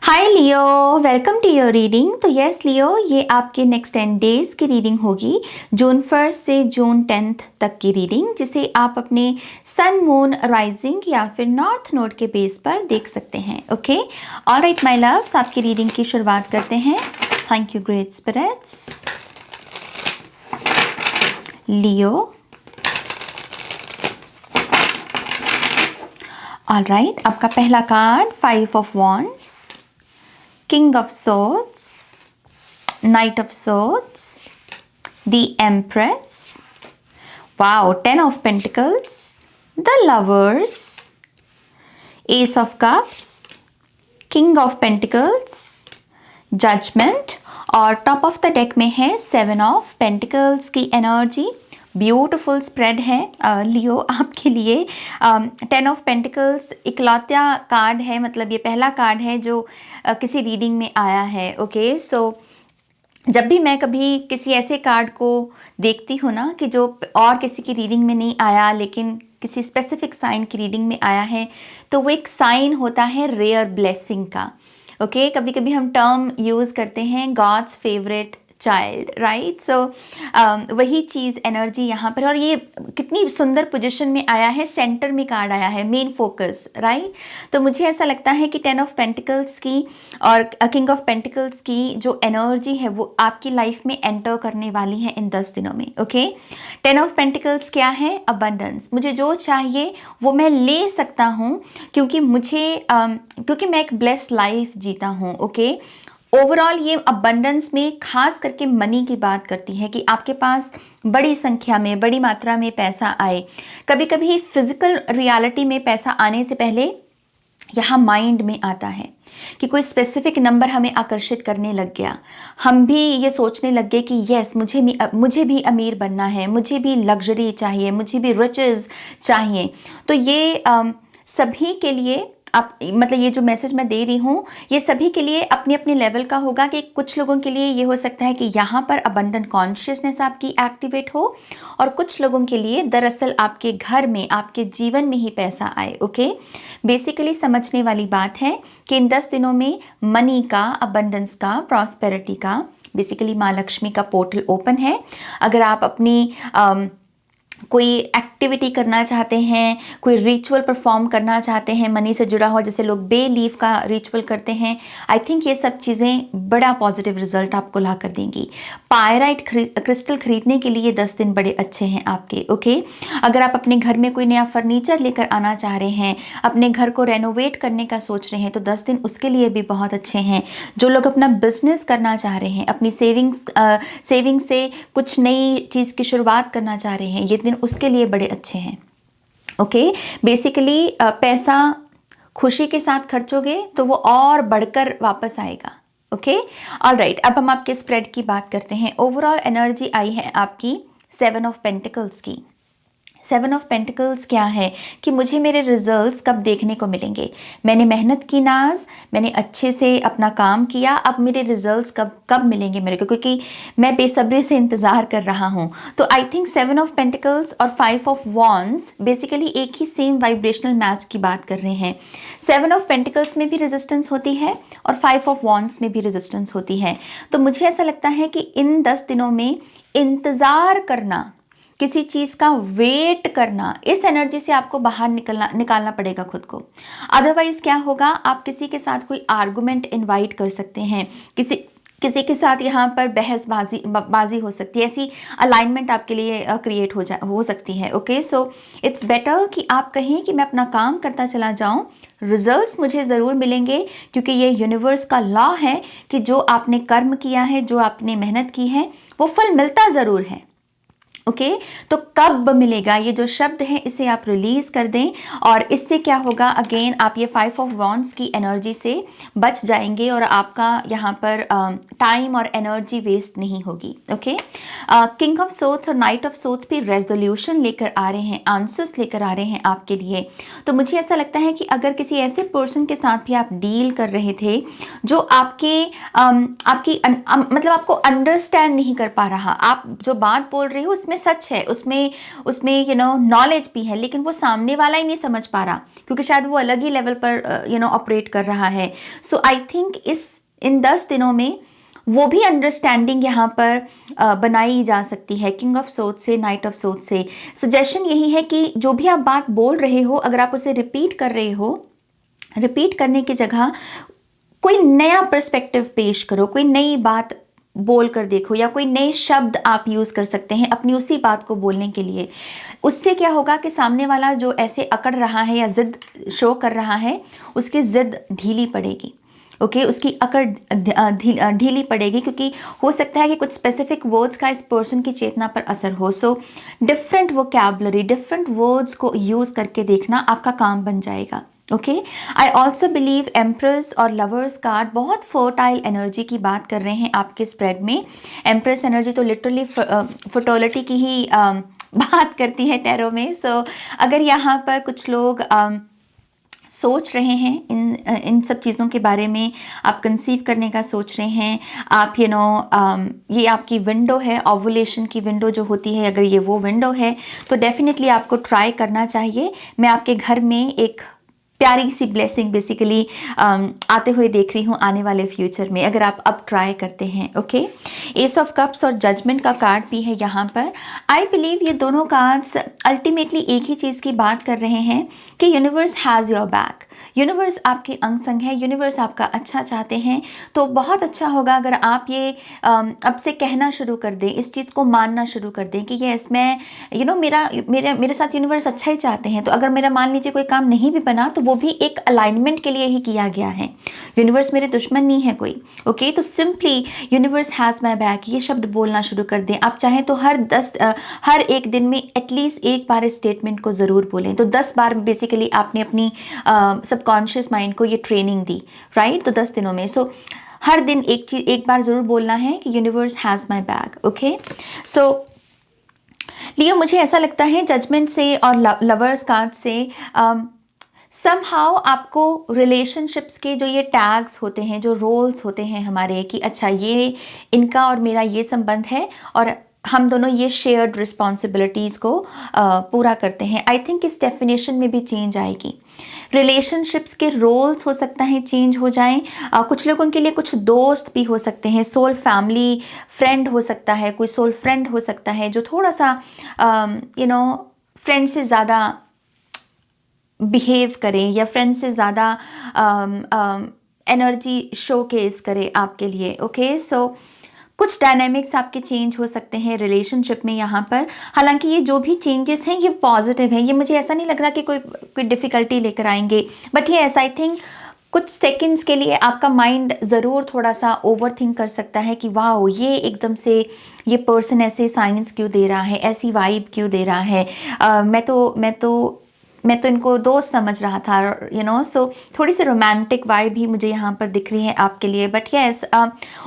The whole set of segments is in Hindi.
Hi Leo, welcome to your reading. तो यस लियो, ये आपके नेक्स्ट 10 डेज की रीडिंग होगी, जून 1 से जून 10 तक की रीडिंग, जिसे आप अपने सन मून राइजिंग या फिर नॉर्थ नोड के बेस पर देख सकते हैं। ओके, ऑलराइट माय लव्स, आपकी रीडिंग की शुरुआत करते हैं। Thank you great spirits. Leo, alright, आपका पहला card 5 of wands, King of Swords, Knight of Swords, the Empress, wow, 10 of Pentacles, the Lovers, Ace of Cups, King of Pentacles, Judgment, और टॉप ऑफ द डेक में है 7 ऑफ पेंटिकल्स की एनर्जी। ब्यूटिफुल स्प्रेड है लियो आपके लिए। 10 ऑफ पेंटिकल्स इकलौता कार्ड है, मतलब ये पहला कार्ड है जो किसी रीडिंग में आया है। ओके, सो जब भी मैं कभी किसी ऐसे कार्ड को देखती हूँ ना कि जो और किसी की रीडिंग में नहीं आया लेकिन किसी स्पेसिफिक साइन की रीडिंग में आया है, तो वो एक साइन होता है रेयर ब्लेसिंग का। ओके, कभी कभी हम टर्म यूज़ करते हैं गॉड्स फेवरेट चाइल्ड, राइट। सो वही चीज़ एनर्जी यहाँ पर, और ये कितनी सुंदर पोजीशन में आया है, सेंटर में कार्ड आया है, मेन फोकस, राइट। तो मुझे ऐसा लगता है कि 10 ऑफ पेंटिकल्स की और किंग ऑफ पेंटिकल्स की जो एनर्जी है वो आपकी लाइफ में एंटर करने वाली है इन 10 दिनों में। ओके, 10 ऑफ पेंटिकल्स क्या है? अबंडेंस। मुझे जो चाहिए वो मैं ले सकता हूँ क्योंकि क्योंकि मैं एक ब्लेस्ड लाइफ जीता हूँ। ओके, ओवरऑल ये अबंडेंस में खास करके मनी की बात करती है कि आपके पास बड़ी संख्या में, बड़ी मात्रा में पैसा आए। कभी कभी फिजिकल रियलिटी में पैसा आने से पहले यहाँ माइंड में आता है कि कोई स्पेसिफिक नंबर हमें आकर्षित करने लग गया, हम भी ये सोचने लग गए कि यस, मुझे भी अमीर बनना है, मुझे भी लग्जरी चाहिए, मुझे भी रिचेस चाहिए। तो ये सभी के लिए आप, मतलब ये जो मैसेज मैं दे रही हूँ ये सभी के लिए अपने अपने लेवल का होगा कि कुछ लोगों के लिए ये हो सकता है कि यहाँ पर अबंडेंट कॉन्शियसनेस आपकी एक्टिवेट हो, और कुछ लोगों के लिए दरअसल आपके घर में, आपके जीवन में ही पैसा आए। ओके, बेसिकली समझने वाली बात है कि इन 10 दिनों में मनी का, अबंडेंस का, प्रॉस्पेरिटी का, बेसिकली माँ लक्ष्मी का पोर्टल ओपन है। अगर आप अपनी कोई एक्टिविटी करना चाहते हैं, कोई रिचुअल परफॉर्म करना चाहते हैं मनी से जुड़ा हुआ, जैसे लोग बे लीफ का रिचुअल करते हैं, आई थिंक ये सब चीज़ें बड़ा पॉजिटिव रिजल्ट आपको ला कर देंगी। पायराइट क्रिस्टल खरीदने के लिए 10 दिन बड़े अच्छे हैं आपके। ओके, अगर आप अपने घर में कोई नया फर्नीचर लेकर आना चाह रहे हैं, अपने घर को रेनोवेट करने का सोच रहे हैं, तो 10 दिन उसके लिए भी बहुत अच्छे हैं। जो लोग अपना बिजनेस करना चाह रहे हैं, अपनी सेविंग से कुछ नई चीज़ की शुरुआत करना चाह रहे हैं, ये दिन उसके लिए बड़े अच्छे हैं। ओके, बेसिकली पैसा खुशी के साथ खर्चोगे तो वो और बढ़कर वापस आएगा। ओके, ऑलराइट, अब हम आपके स्प्रेड की बात करते हैं। ओवरऑल एनर्जी आई है आपकी 7 ऑफ पेंटिकल्स की। 7 ऑफ पेंटिकल्स क्या है कि मुझे मेरे रिजल्ट्स कब देखने को मिलेंगे। मैंने मेहनत की नाज, मैंने अच्छे से अपना काम किया, अब मेरे रिजल्ट्स कब मिलेंगे मेरे को, क्योंकि मैं बेसब्री से इंतज़ार कर रहा हूँ। तो आई थिंक 7 ऑफ पेंटिकल्स और 5 ऑफ वॉन्ड्स बेसिकली एक ही सेम वाइब्रेशनल मैच की बात कर रहे हैं। 7 ऑफ पेंटिकल्स में भी रेजिस्टेंस होती है और 5 ऑफ वॉन्ड्स में भी रेजिस्टेंस होती है। तो मुझे ऐसा लगता है कि इन 10 दिनों में इंतज़ार करना, किसी चीज़ का वेट करना, इस एनर्जी से आपको बाहर निकालना पड़ेगा खुद को। अदरवाइज क्या होगा, आप किसी के साथ कोई आर्गुमेंट इनवाइट कर सकते हैं, किसी के साथ यहाँ पर बहसबाजी हो सकती है, ऐसी अलाइनमेंट आपके लिए क्रिएट हो सकती है। ओके, सो इट्स बेटर कि आप कहें कि मैं अपना काम करता चला जाऊँ, रिजल्ट्स मुझे ज़रूर मिलेंगे, क्योंकि ये यूनिवर्स का लॉ है कि जो आपने कर्म किया है, जो आपने मेहनत की है, वो फल मिलता ज़रूर है। ओके, तो कब मिलेगा, ये जो शब्द है इसे आप रिलीज कर दें, और इससे क्या होगा, अगेन आप ये 5 ऑफ वॉन्ड्स की एनर्जी से बच जाएंगे और आपका यहाँ पर टाइम और एनर्जी वेस्ट नहीं होगी। ओके, किंग ऑफ सोर्ड्स और नाइट ऑफ सोर्ड्स भी रेजोल्यूशन लेकर आ रहे हैं, आंसर्स लेकर आ रहे हैं आपके लिए। तो मुझे ऐसा लगता है कि अगर किसी ऐसे पर्सन के साथ भी आप डील कर रहे थे जो मतलब आपको अंडरस्टैंड नहीं कर पा रहा, आप जो बात बोल रहे हो उसमें में सच है, उसमें उसमें नॉलेज भी है, लेकिन वो सामने वाला ही नहीं समझ पा रहा, क्योंकि शायद वो अलग ही लेवल पर ऑपरेट कर रहा है। सो आई थिंक इन 10 दिनों में वो भी अंडरस्टैंडिंग यहाँ पर बनाई जा सकती है किंग ऑफ सोर्ड्स से, नाइट ऑफ सोर्ड्स से। सजेशन यही है कि जो भी आप बात बोल रहे हो, अगर आप उसे रिपीट कर रहे हो, रिपीट करने की जगह कोई नया पर्सपेक्टिव पेश करो, कोई नई बात बोल कर देखो, या कोई नए शब्द आप यूज़ कर सकते हैं अपनी उसी बात को बोलने के लिए। उससे क्या होगा कि सामने वाला जो ऐसे अकड़ रहा है या ज़िद शो कर रहा है, उसकी ज़िद ढीली पड़ेगी। ओके, उसकी अकड़ ढीली पड़ेगी, क्योंकि हो सकता है कि कुछ स्पेसिफिक वर्ड्स का इस पर्सन की चेतना पर असर हो। So different vocabulary, different words को यूज़ करके देखना आपका काम बन जाएगा। Okay, I also believe empress और लवर्स कार्ड बहुत फर्टाइल एनर्जी की बात कर रहे हैं आपके स्प्रेड में। एम्प्रेस एनर्जी तो लिटरली फर्टिलिटी की ही बात करती है टैरो में। सो अगर यहाँ पर कुछ लोग सोच रहे हैं इन सब चीज़ों के बारे में, आप कंसीव करने का सोच रहे हैं, आप ये आपकी विंडो है, ओवुलेशन की विंडो जो होती है, अगर ये वो विंडो है तो डेफिनेटली आपको ट्राई करना चाहिए। मैं आपके घर में एक प्यारी सी ब्लेसिंग बेसिकली आते हुए देख रही हूँ आने वाले फ्यूचर में, अगर आप अब ट्राई करते हैं। ओके, एस ऑफ कप्स और जजमेंट का कार्ड भी है यहाँ पर। आई बिलीव ये दोनों कार्ड्स अल्टीमेटली एक ही चीज़ की बात कर रहे हैं कि universe has your back, universe आपके अंग संग है, यूनिवर्स आपका अच्छा चाहते हैं। तो बहुत अच्छा होगा अगर आप ये अब से कहना शुरू कर दें, इस चीज़ को मानना शुरू कर दें कि ये इसमें मेरे साथ यूनिवर्स अच्छा ही चाहते हैं। तो अगर मेरा मान लीजिए कोई काम नहीं भी बना, तो वो भी एक अलाइनमेंट के लिए ही किया गया है। यूनिवर्स मेरे दुश्मन नहीं है कोई। ओके, तो simply universe has my back ये शब्द बोलना शुरू कर दें। आप चाहें तो हर एक दिन में एटलीस्ट एक बार इस स्टेटमेंट को ज़रूर बोलें। तो 10 बार बेसिकली आपने अपनी सबकॉन्शियस माइंड को ये ट्रेनिंग दी, राइट? तो 10 दिनों में हर दिन एक बार ज़रूर बोलना है कि universe has my back. Okay, so Leo, मुझे ऐसा लगता है जजमेंट से और लवर्स कार्ड से समहाउ आपको रिलेशनशिप्स के जो ये टैग्स होते हैं, जो रोल्स होते हैं हमारे, कि अच्छा ये इनका और मेरा ये संबंध है और हम दोनों ये शेयर्ड रिस्पॉन्सिबिलिटीज़ को पूरा करते हैं। आई थिंक इस डेफिनेशन में भी चेंज आएगी। रिलेशनशिप्स के रोल्स हो सकता है चेंज हो जाएं। कुछ लोगों के लिए कुछ दोस्त भी हो सकते हैं, सोल फैमिली फ्रेंड हो सकता है, कोई सोल फ्रेंड हो सकता है जो थोड़ा सा फ्रेंड से ज़्यादा बिहेव करें या फ्रेंड से ज़्यादा एनर्जी शोकेस करे आपके लिए। ओके, सो कुछ डायनामिक्स आपके चेंज हो सकते हैं रिलेशनशिप में यहाँ पर। हालांकि ये जो भी चेंजेस हैं ये पॉजिटिव हैं, ये मुझे ऐसा नहीं लग रहा कि कोई डिफ़िकल्टी लेकर आएंगे। बट ये ऐसा आई थिंक कुछ सेकंड्स के लिए आपका माइंड ज़रूर थोड़ा सा ओवर थिंक कर सकता है कि वाह, ये एकदम से ये पर्सन ऐसे साइंस क्यों दे रहा है, ऐसी वाइब क्यों दे रहा है। मैं तो इनको दोस्त समझ रहा था, सो थोड़ी सी रोमांटिक वाइब भी मुझे यहाँ पर दिख रही है आपके लिए। बट यस,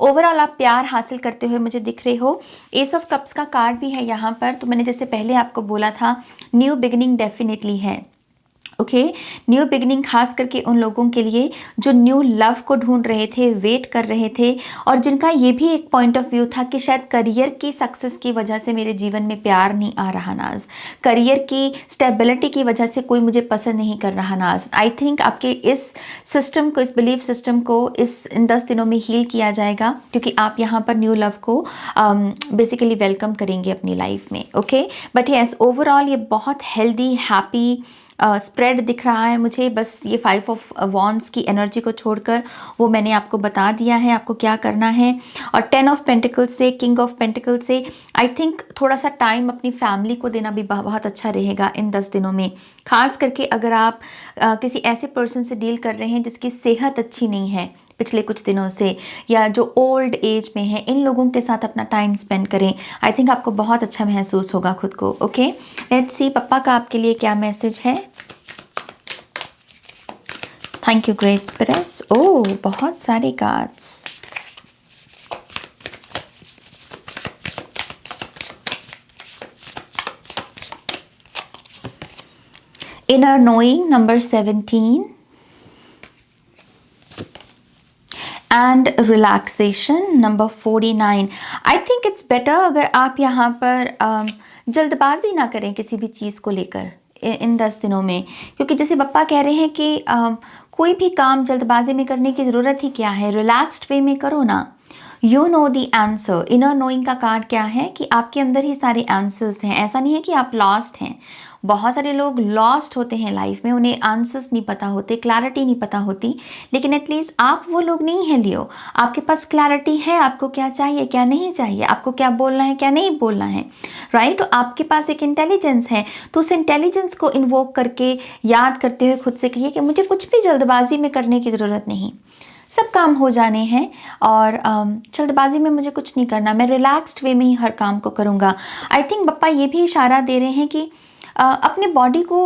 ओवरऑल आप प्यार हासिल करते हुए मुझे दिख रहे हो। एस ऑफ कप्स का कार्ड भी है यहाँ पर। तो मैंने जैसे पहले आपको बोला था, न्यू बिगिनिंग डेफिनेटली है। ओके, न्यू बिगिनिंग खास करके उन लोगों के लिए जो न्यू लव को ढूंढ रहे थे, वेट कर रहे थे, और जिनका ये भी एक पॉइंट ऑफ व्यू था कि शायद करियर की सक्सेस की वजह से मेरे जीवन में प्यार नहीं आ रहा नाज, करियर की स्टेबिलिटी की वजह से कोई मुझे पसंद नहीं कर रहा नाज। आई थिंक आपके इस सिस्टम को, इस बिलीफ सिस्टम को इन 10 दिनों में हील किया जाएगा, क्योंकि आप यहाँ पर न्यू लव को बेसिकली वेलकम करेंगे अपनी लाइफ में। ओके, बट यस, ओवरऑल ये बहुत हेल्दी हैप्पी स्प्रेड दिख रहा है मुझे। बस ये 5 ऑफ वॉन्ड्स की एनर्जी को छोड़कर वो मैंने आपको बता दिया है आपको क्या करना है। और 10 ऑफ पेंटिकल्स से, किंग ऑफ पेंटिकल्स से आई थिंक थोड़ा सा टाइम अपनी फैमिली को देना भी बहुत अच्छा रहेगा इन 10 दिनों में। खास करके अगर आप किसी ऐसे पर्सन से डील कर रहे हैं जिसकी सेहत अच्छी नहीं है पिछले कुछ दिनों से, या जो ओल्ड एज में है, इन लोगों के साथ अपना टाइम स्पेंड करें। आई थिंक आपको बहुत अच्छा महसूस होगा खुद को। ओके, लेट्स सी पप्पा का आपके लिए क्या मैसेज है। Thank you great spirits. Oh, बहुत सारे cards. Inner knowing number 17 and relaxation number 49। I think it's better अगर आप यहाँ पर जल्दबाजी ना करें किसी भी चीज़ को लेकर इन 10 दिनों में, क्योंकि जैसे पप्पा कह रहे हैं कि कोई भी काम जल्दबाजी में करने की ज़रूरत ही क्या है, रिलैक्स्ड वे में करो ना। You know the answer. Inner knowing का कार्ड क्या है कि आपके अंदर ही सारे आंसर्स हैं। ऐसा नहीं है कि आप लॉस्ट हैं। बहुत सारे लोग लॉस्ट होते हैं लाइफ में, उन्हें आंसर्स नहीं पता होते, क्लैरिटी नहीं पता होती, लेकिन एटलीस्ट आप वो लोग नहीं हैं लियो। आपके पास क्लैरिटी है, आपको क्या चाहिए क्या नहीं चाहिए, आपको क्या बोलना है क्या नहीं बोलना है, राइट। तो आपके पास एक इंटेलिजेंस है, तो उस इंटेलिजेंस को इन्वोक करके याद करते हुए खुद से कहिए कि मुझे कुछ भी जल्दबाजी में करने की ज़रूरत नहीं, सब काम हो जाने हैं और जल्दबाजी में मुझे कुछ नहीं करना, मैं रिलैक्स्ड वे में ही हर काम को करूँगा। आई थिंक पप्पा ये भी इशारा दे रहे हैं कि अपने बॉडी को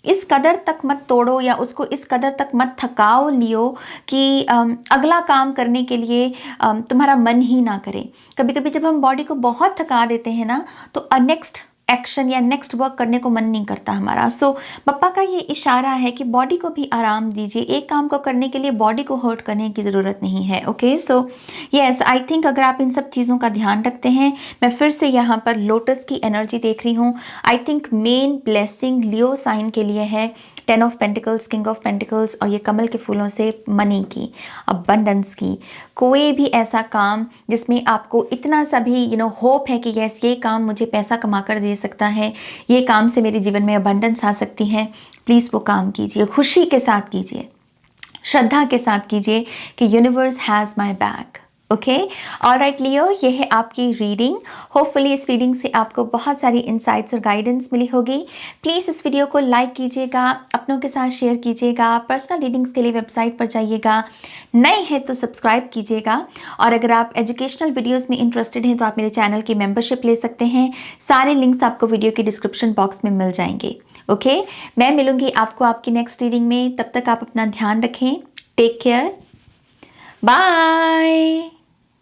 इस कदर तक मत तोड़ो या उसको इस कदर तक मत थकाओ लियो कि अगला काम करने के लिए तुम्हारा मन ही ना करे। कभी कभी जब हम बॉडी को बहुत थका देते हैं ना, तो नेक्स्ट एक्शन या नेक्स्ट वर्क करने को मन नहीं करता हमारा। सो पप्पा का ये इशारा है कि बॉडी को भी आराम दीजिए, एक काम को करने के लिए बॉडी को हर्ट करने की ज़रूरत नहीं है। Okay, so yes, I think अगर आप इन सब चीज़ों का ध्यान रखते हैं, मैं फिर से यहाँ पर लोटस की एनर्जी देख रही हूँ। I think main blessing Leo sign के लिए है 10 of pentacles, king of pentacles और ये कमल के फूलों से मनी की, अबंडेंस की। कोई भी ऐसा काम जिसमें आपको इतना सा भी होप है कि यस ये काम मुझे पैसा कमा कर दे सकता है, ये काम से मेरे जीवन में अबंडेंस आ सकती है, प्लीज़ वो काम कीजिए, खुशी के साथ कीजिए, श्रद्धा के साथ कीजिए कि universe has my back. Okay, alright Leo, ये है आपकी रीडिंग। होपफुली इस रीडिंग से आपको बहुत सारी इंसाइट्स और गाइडेंस मिली होगी। प्लीज़ इस वीडियो को लाइक कीजिएगा, अपनों के साथ शेयर कीजिएगा, पर्सनल रीडिंग्स के लिए वेबसाइट पर जाइएगा, नए हैं तो सब्सक्राइब कीजिएगा। और अगर आप एजुकेशनल वीडियोज़ में इंटरेस्टेड हैं तो आप मेरे चैनल की मेम्बरशिप ले सकते हैं। सारे लिंक्स आपको वीडियो के डिस्क्रिप्शन बॉक्स में मिल जाएंगे। ओके, मैं मिलूंगी आपको आपकी नेक्स्ट रीडिंग में। तब तक आप अपना ध्यान रखें। Take care, bye.